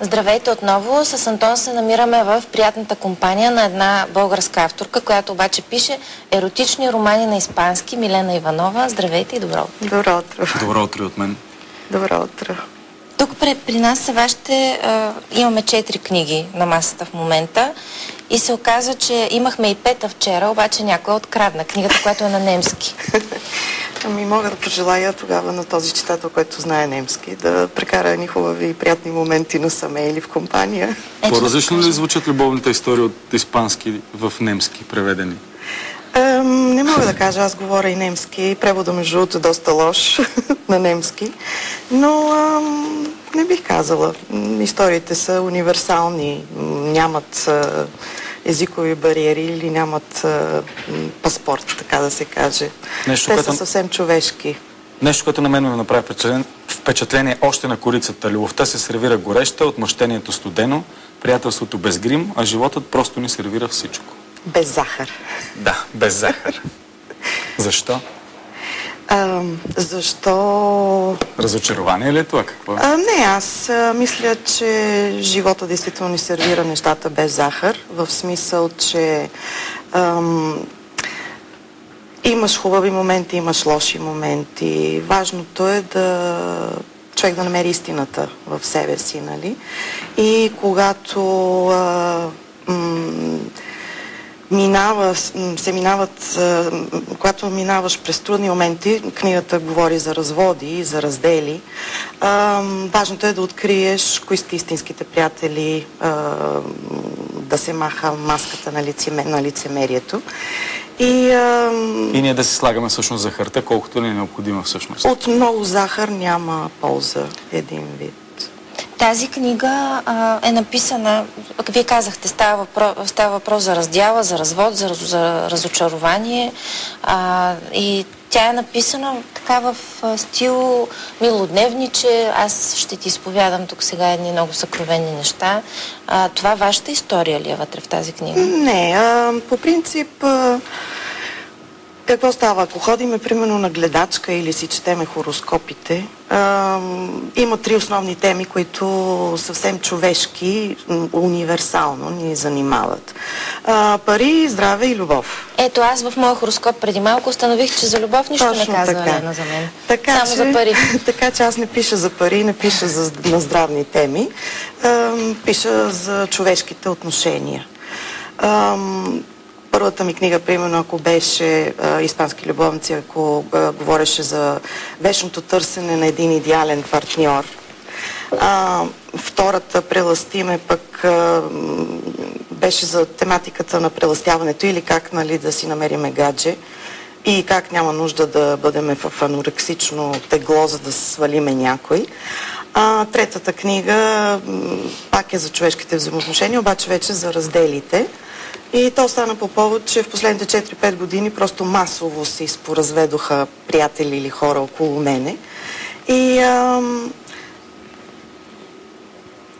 Здравейте отново. С Антон се намираме в приятната компания на една българска авторка, която обаче пише еротични романи на испански. Милена Иванова. Здравейте и добро утро. Добро утро. Добро утро от мен. Добро утро. Тук при нас са вашите... имаме 4 книги на масата в момента и се оказа, че имахме и 5 вчера, обаче някой открадна книгата, която е на немски. Ами мога да пожелая тогава на този читател, който знае немски, да прекара едни хубави и приятни моменти насаме или в компания. По-различно ли звучат любовните истории от испански в немски преведени? Не мога да кажа, аз говоря и немски. Превода между другото е доста лош на немски. Но не бих казала. Историите са универсални. Нямат езикови бариери или нямат паспорт, така да се каже. Те са съвсем човешки. Нещо, което на мен ме направи впечатление още на корицата. Любовта се сервира гореща, отмъщението студено, приятелството без грим, а животът просто ни сервира всичко. Без захар. Да, без захар. Защо? Защо... Разочарование ли е това? Какво? Не, аз мисля, че живота действително ни сервира нещата без захар, в смисъл, че имаш хубави моменти, имаш лоши моменти. Важното е човек да намери истината в себе си, нали? И когато когато минаваш през трудни моменти, книгата говори за разводи и за раздели, важното е да откриеш кои сте истинските приятели, да се маха маската на лицемерието. И ние да се слагаме всъщност захарта, колкото ли е необходима всъщност. От много захар няма полза, един вид. Тази книга е написана, вие казахте, става въпрос за раздяла, за развод, за разочарование и тя е написана така в стил милодневниче. Аз ще ти изповядам тук сега едни много съкровени неща. Това вашата история ли е вътре в тази книга? Не, по принцип... Какво става? Ако ходиме, примерно, на гледачка или си четеме хороскопите, има 3 основни теми, които съвсем човешки, универсално ни занимават. Пари, здраве и любов. Ето, аз в моя хороскоп преди малко установих, че за любов нищо точно не казва така. Елена за мен. Само за пари. Така че аз не пиша за пари, не пиша на здравни теми. Пиша за човешките отношения. Първата ми книга, примерно, ако беше Испански любовници, ако говореше за вечното търсене на един идеален партньор. Втората, Прелъстиме, пък беше за тематиката на прелъстяването или как, нали, да си намериме гадже и как няма нужда да бъдем в анорексично тегло, за да свалиме някой. Третата книга пак е за човешките взаимоотношения, обаче вече за разделите. И то стана по повод, че в последните 4-5 години просто масово се изпоразведоха приятели или хора около мене. И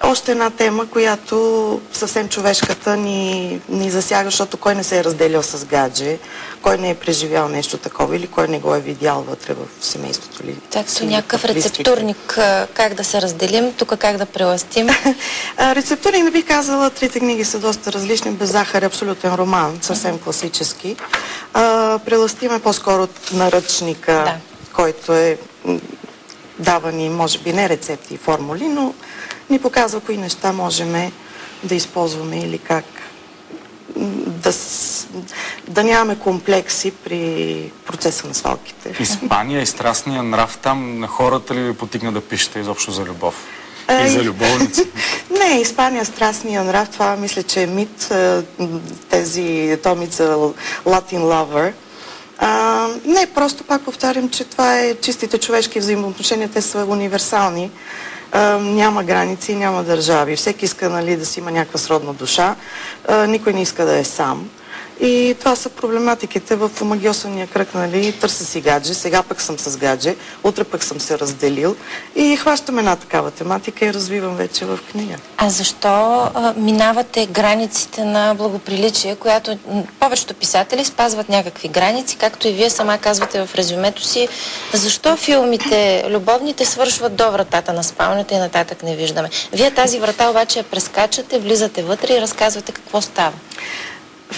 още една тема, която съвсем човешката ни засяга, защото кой не се е разделял с гадже, кой не е преживял нещо такова или кой не го е видял вътре в семейството ли. Както някакъв рецептурник, как да се разделим, тук как да прелъстим. Рецептурник не бих казала, 3 книги са доста различни, без захар е абсолютен роман, съвсем класически. Прелъстим е по-скоро от наръчника, който е дава ни, може би, не рецепти и формули, но ни показва кои неща можем да използваме или как да нямаме комплекси при процеса на свалките. Испания и страстния нрав там на хората ли ви потикна да пишете изобщо за любов? И за любовници? Не, Испания, страстния нрав, това мисля, че е мит. То мит за Latin Lover. Не, просто пак повтарям, че това е чистите човешки взаимоотношения, те са универсални. Няма граници, няма държави. Всеки иска, нали, да си има някаква сродна душа. Никой не иска да е сам. И това са проблематиките в омагьосания кръг, нали, търся си гадже, сега пък съм с гадже, утре пък съм се разделил и хващам една такава тематика и развивам вече в книга. А защо минавате границите на благоприличие, която повечето писатели спазват някакви граници, както и вие сама казвате в резюмето си, защо филмите, любовните, свършват до вратата на спалнята и нататък не виждаме? Вие тази врата обаче я прескачате, влизате вътре и разказвате какво става.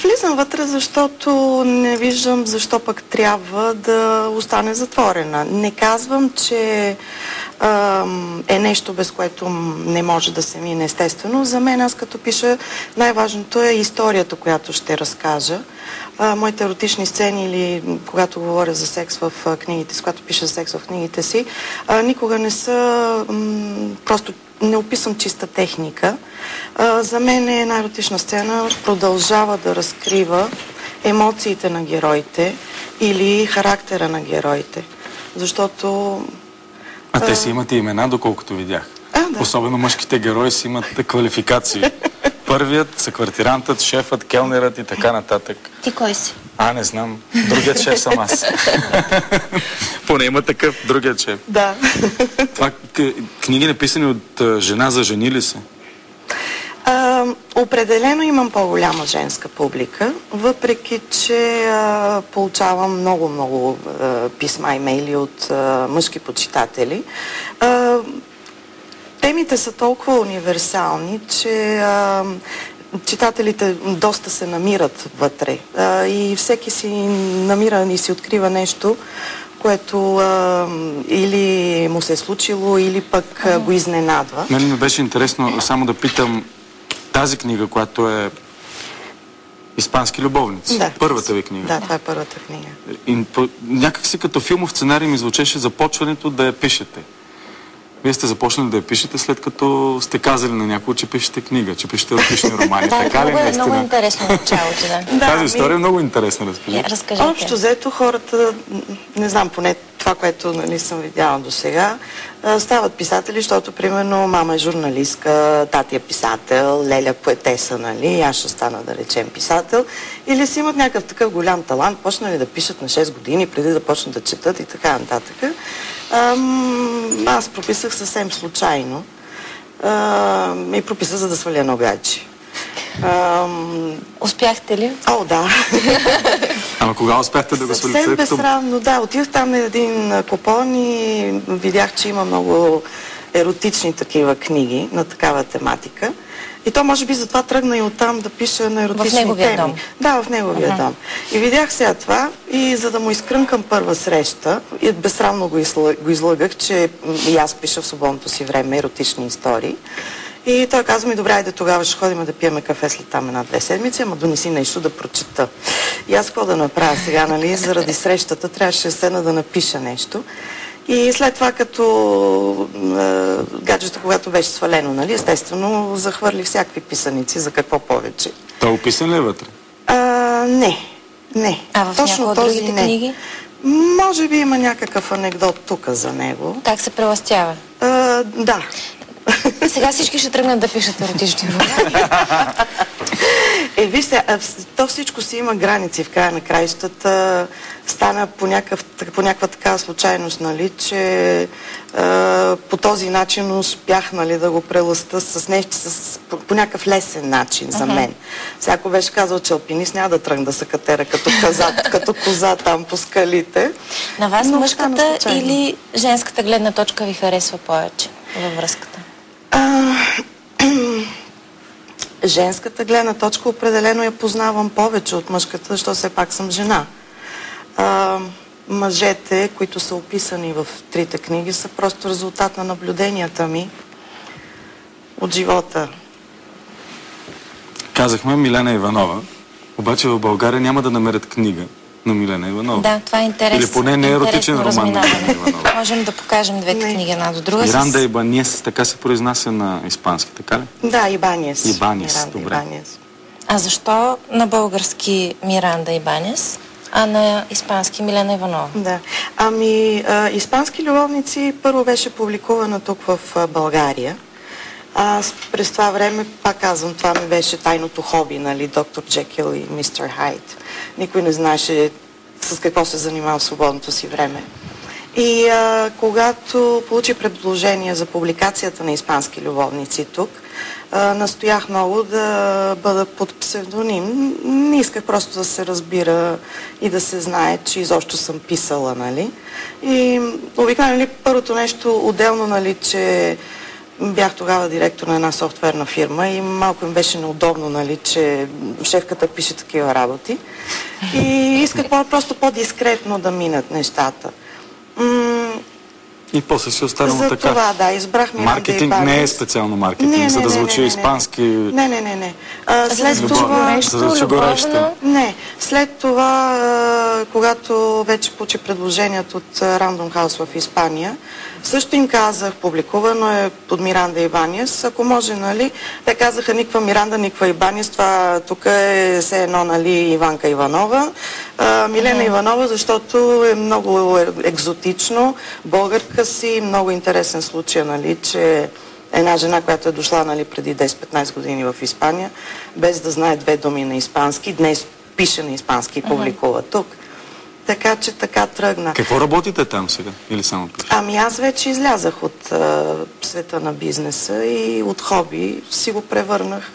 Влизам вътре, защото не виждам защо пък трябва да остане затворена. Не казвам, че е нещо, без което не може да се мине естествено. За мен, аз като пиша, най-важното е историята, която ще разкажа. Моите еротични сцени или когато говоря за секс в книгите, с когато пиша за секс в книгите си, никога не са просто не описвам чиста техника. За мен една еротична сцена продължава да разкрива емоциите на героите или характера на героите. Защото... А те си имат и имена, доколкото видях. Да. Особено мъжките герои си имат квалификации. Първият са квартирантът, шефът, келнерът и така нататък. Ти кой си? Не знам. Другият шеф съм аз. Поне има такъв, другият шеф. Да. Това книги написани от жена за жени ли са? Определено имам по-голяма женска публика, въпреки че получавам много писма, имейли от мъжки почитатели. Темите са толкова универсални, че читателите доста се намират вътре и всеки си намира и си открива нещо, което или му се е случило, или пък го изненадва. Мен ми беше интересно само да питам тази книга, която е Испански любовници. Да. Първата ви книга. Да, това е първата книга. Някак си като филмов сценарий ми звучеше започването да я пишете. Вие сте започнали да я пишете, след като сте казали на някого, че пишете книга, че пишете еротични романи. Така ли наистина? Много интересно началото, да. Тази история е много интересна, разкажете. Общо взето хората, не знам, поне това, което съм видяла до сега, стават писатели, защото, примерно, мама е журналистка, тати е писател, леля поетеса, нали, аз ще стана, да речем, писател, или си имат някакъв такъв голям талант, почнали да пишат на 6 години, преди да почнат да четат и така нататък. Аз прописах съвсем случайно и прописах, за да сваля едно гадже. Успяхте ли? Да. Ама кога успяхте да го свалите? Съвсем безсрамно, да. Отидох там на един купон и видях, че има много еротични такива книги на такава тематика. И то може би затова тръгна и оттам да пиша на еротични теми. В неговия дом? Да, в неговия дом. И видях сега това и за да му изкрънкам първа среща, и безсрамно го излъгах, че и аз пиша в свободното си време еротични истории. И той каза ми, добре, айде тогава ще ходим да пиеме кафе след там 1-2 седмици, ама донеси нещо да прочета. И аз какво да направя сега, нали? Заради срещата трябваше да седна да напиша нещо. И след това, като гаджето, когато беше свалено, нали, естествено, захвърли всякакви писаници, за какво повече. Той описан ли е вътре? Не. А в някои от другите книги? Може би има някакъв анекдот тук за него. Как се прелъстява? Да. Сега всички ще тръгнат да пишат еротични романи. Вижте, то всичко си има граници в края на краищата. Стана по някаква такава случайност, нали, че по този начин успях, нали, да го прелъста с нещо, по някакъв лесен начин за мен. Всяко беше казал, че алпинист няма да тръгна да се катера като коза там по скалите. На вас мъжката или женската гледна точка ви харесва повече във връзката? Женската гледна точка определено я познавам повече от мъжката, защото все пак съм жена. Мъжете, които са описани в трите книги, са просто резултат на наблюденията ми от живота. Казахме Милена Иванова, обаче в България няма да намерят книга на Милена Иванова. Да, това е интересно. Или поне не еротичен роман на Милена Иванова. Можем да покажем двете книги една до друга. Миранда Ибаниес, така се произнася на испански, така ли? Да, Ибаниес. Ибаниес, добре. Ибаниес. А защо на български Миранда Ибаниес, а на испански Милена Иванова? Да. Испански любовници първо беше публикувана тук в България. През това време, пак казвам, това ми беше тайното хоби, нали, доктор Джекил и мистер Хайд. Никой не знаеше с какво се занимава в свободното си време. И когато получих предложение за публикацията на испански любовници тук, настоях много да бъда под псевдоним. Не исках просто да се разбира и да се знае, че изобщо съм писала, нали. И обикновено първото нещо, отделно, нали, че бях тогава директор на една софтуерна фирма и малко им беше неудобно, нали, че шефката пише такива работи. И исках просто по-дискретно да минат нещата. И после си останало за така. Това, да, избрах Миранда Маркетинг Ибанес. не е специално маркетинг, за да звучи испански. Не. След Любов, това... за да звучи горещо. Не. След това, когато вече получи предложението от Random House в Испания, също им казах, публикувано е под Миранда Ибанес, ако може, нали, те казаха никаква Миранда, никаква Ибанес, това тук е все едно, нали, Иванка Иванова, Милена Иванова, защото е много екзотично, българка си, много интересен случай, нали, че една жена, която е дошла, нали, преди 10-15 години в Испания, без да знае две думи на испански, днес пише на испански и публикува тук. Така че така тръгна. Какво работите там сега? Или само пише? Ами аз вече излязах от света на бизнеса и от хоби си го превърнах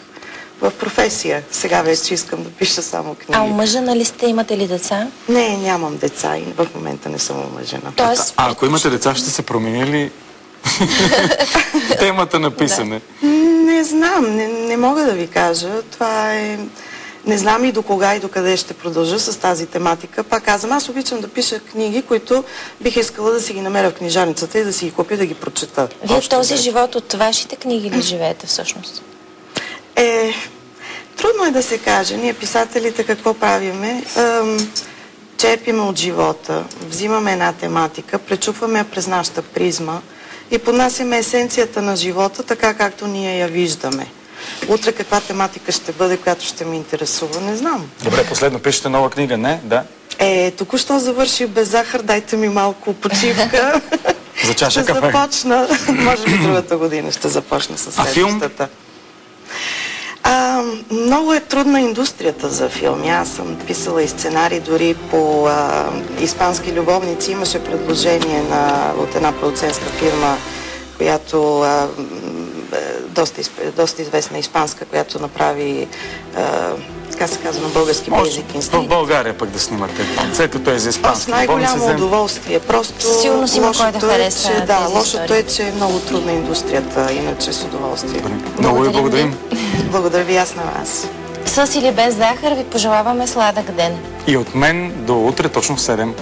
в професия. Сега вече искам да пиша само книги. А омъжена ли сте? Имате ли деца? Не, нямам деца и в момента не съм омъжена. Тоест, А ако имате деца, ще се промени ли темата на писане? Не знам, не мога да ви кажа. Това е... Не знам и до кога и до къде ще продължа с тази тематика. Пак казвам, аз обичам да пиша книги, които бих искала да си ги намеря в книжарницата и да си ги купя, да ги прочета. Вие този живот от вашите книги ли живеете всъщност? Трудно е да се каже. Ние писателите какво правиме? Черпиме от живота, взимаме една тематика, пречупваме я през нашата призма и поднасяме есенцията на живота, така както ние я виждаме. Утре каква тематика ще бъде, която ще ме интересува, не знам. Добре, последно пишете нова книга, не? Да. Току-що завърши Без захар, дайте ми малко почивка. За чаша ще кафе. Започна, може би другата година ще започна с следващата. Много е трудна индустрията за филми. Аз съм писала и сценарий, дори по испански любовници имаше предложение от една продуцентска фирма, която доста известна испанска, която направи, така се казва, на български език инстинкт. В България пък да снимате, след като е за испански. С най-голямо удоволствие. Просто силно си има кой да хареса тези истории. Лошото е, че е много трудна индустрията, иначе с удоволствие. Много ви благодарим. Благодаря ви аз на вас. С или без захар ви пожелаваме сладък ден. И от мен до утре точно в 7.